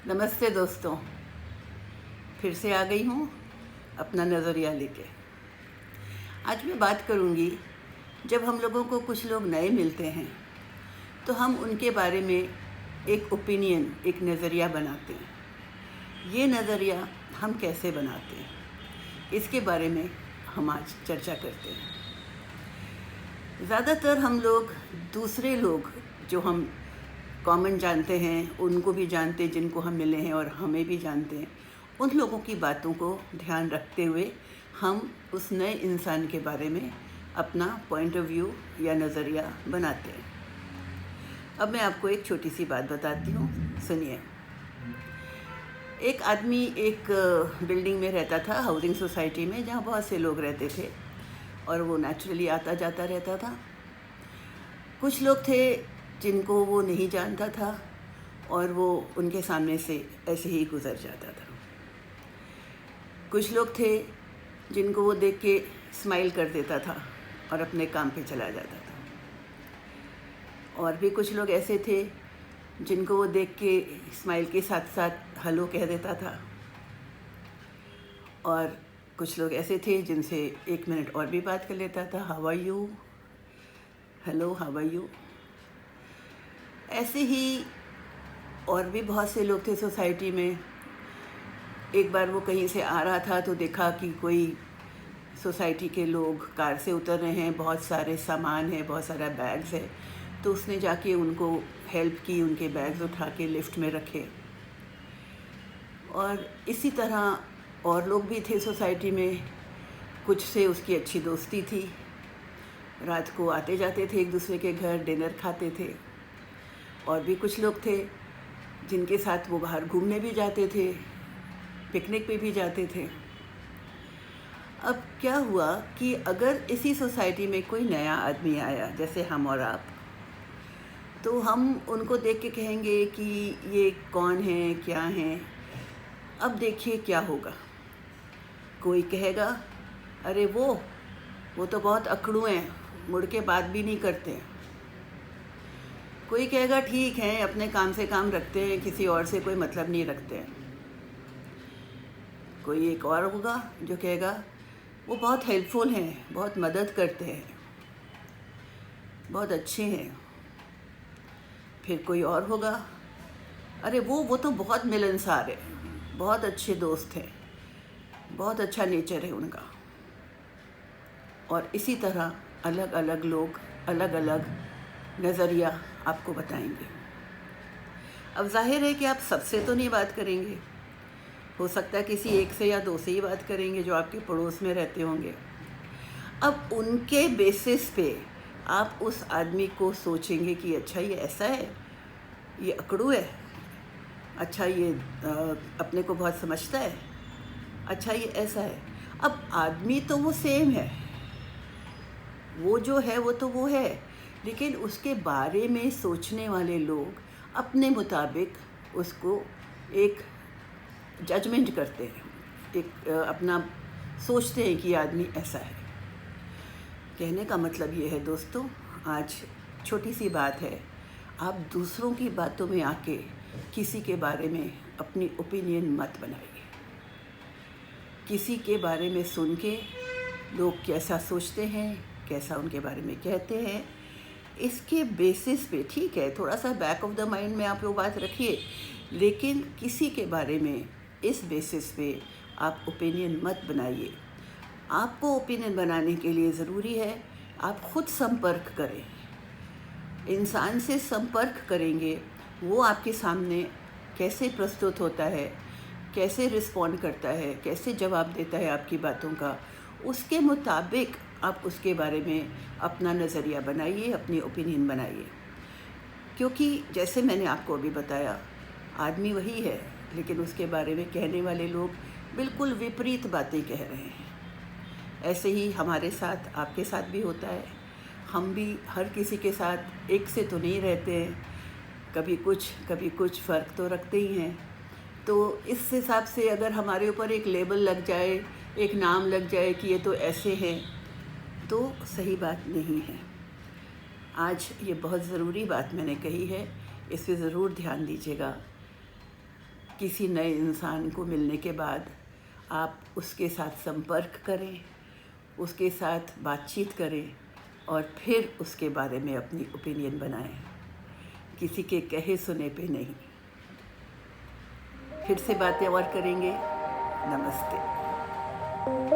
नमस्ते दोस्तों, फिर से आ गई हूँ अपना नज़रिया लेके। आज मैं बात करूँगी, जब हम लोगों को कुछ लोग नए मिलते हैं तो हम उनके बारे में एक ओपिनियन, एक नज़रिया बनाते हैं। ये नज़रिया हम कैसे बनाते हैं, इसके बारे में हम आज चर्चा करते हैं। ज़्यादातर हम लोग दूसरे लोग जो हम कॉमन जानते हैं, उनको भी जानते हैं, जिनको हम मिले हैं और हमें भी जानते हैं, उन लोगों की बातों को ध्यान रखते हुए हम उस नए इंसान के बारे में अपना पॉइंट ऑफ व्यू या नज़रिया बनाते हैं। अब मैं आपको एक छोटी सी बात बताती हूँ, सुनिए। एक आदमी एक बिल्डिंग में रहता था, हाउसिंग सोसाइटी में, जहाँ बहुत से लोग रहते थे और वो नेचुरली आता जाता रहता था। कुछ लोग थे जिनको वो नहीं जानता था और वो उनके सामने से ऐसे ही गुज़र जाता था। कुछ लोग थे जिनको वो देख के स्माइल कर देता था और अपने काम पे चला जाता था। और भी कुछ लोग ऐसे थे जिनको वो देख के स्माइल के साथ साथ हेलो कह देता था। और कुछ लोग ऐसे थे जिनसे 1 मिनट और भी बात कर लेता था, how are you, hello how are you. ऐसे ही और भी बहुत से लोग थे सोसाइटी में। एक बार वो कहीं से आ रहा था तो देखा कि कोई सोसाइटी के लोग कार से उतर रहे हैं, बहुत सारे सामान है, बहुत सारा बैग्स है, तो उसने जाके उनको हेल्प की, उनके बैग्स उठा के लिफ्ट में रखे। और इसी तरह और लोग भी थे सोसाइटी में। कुछ से उसकी अच्छी दोस्ती थी, रात को आते जाते थे एक दूसरे के घर, डिनर खाते थे। और भी कुछ लोग थे जिनके साथ वो बाहर घूमने भी जाते थे, पिकनिक पे भी जाते थे। अब क्या हुआ कि अगर इसी सोसाइटी में कोई नया आदमी आया, जैसे हम और आप, तो हम उनको देख के कहेंगे कि ये कौन है, क्या है। अब देखिए क्या होगा। कोई कहेगा, अरे वो तो बहुत अकड़ू हैं, मुड़ के बात भी नहीं करते। कोई कहेगा ठीक है, अपने काम से काम रखते हैं, किसी और से कोई मतलब नहीं रखते हैं। कोई एक और होगा जो कहेगा वो बहुत हेल्पफुल हैं, बहुत मदद करते हैं, बहुत अच्छे हैं। फिर कोई और होगा, अरे वो तो बहुत मिलनसार है, बहुत अच्छे दोस्त हैं, बहुत अच्छा नेचर है उनका। और इसी तरह अलग अलग लोग अलग अलग नज़रिया आपको बताएंगे। अब जाहिर है कि आप सबसे तो नहीं बात करेंगे, हो सकता है किसी एक से या दो से ही बात करेंगे जो आपके पड़ोस में रहते होंगे। अब उनके बेसिस पे आप उस आदमी को सोचेंगे कि अच्छा ये ऐसा है, ये अकड़ू है, अच्छा ये अपने को बहुत समझता है, अच्छा ये ऐसा है। अब आदमी तो वो सेम है, वो जो है वो तो वो है, लेकिन उसके बारे में सोचने वाले लोग अपने मुताबिक उसको एक जजमेंट करते हैं, एक अपना सोचते हैं कि आदमी ऐसा है। कहने का मतलब ये है दोस्तों, आज छोटी सी बात है, आप दूसरों की बातों में आके किसी के बारे में अपनी ओपिनियन मत बनाइए। किसी के बारे में सुन के लोग कैसा सोचते हैं, कैसा उनके बारे में कहते हैं, इसके बेसिस पे ठीक है, थोड़ा सा बैक ऑफ द माइंड में आप वो बात रखिए, लेकिन किसी के बारे में इस बेसिस पे आप ओपिनियन मत बनाइए। आपको ओपिनियन बनाने के लिए ज़रूरी है आप ख़ुद संपर्क करें, इंसान से संपर्क करेंगे, वो आपके सामने कैसे प्रस्तुत होता है, कैसे रिस्पॉन्ड करता है, कैसे जवाब देता है आपकी बातों का, उसके मुताबिक आप उसके बारे में अपना नज़रिया बनाइए, अपनी ओपिनियन बनाइए। क्योंकि जैसे मैंने आपको अभी बताया, आदमी वही है, लेकिन उसके बारे में कहने वाले लोग बिल्कुल विपरीत बातें कह रहे हैं। ऐसे ही हमारे साथ, आपके साथ भी होता है। हम भी हर किसी के साथ एक से तो नहीं रहते हैं, कभी कुछ फ़र्क तो रखते ही हैं। तो इस हिसाब से अगर हमारे ऊपर एक लेबल लग जाए, एक नाम लग जाए कि ये तो ऐसे हैं, तो सही बात नहीं है। आज ये बहुत ज़रूरी बात मैंने कही है, इस पे ज़रूर ध्यान दीजिएगा। किसी नए इंसान को मिलने के बाद आप उसके साथ संपर्क करें, उसके साथ बातचीत करें और फिर उसके बारे में अपनी ओपिनियन बनाएं, किसी के कहे सुने पे नहीं। फिर से बातें और करेंगे। नमस्ते।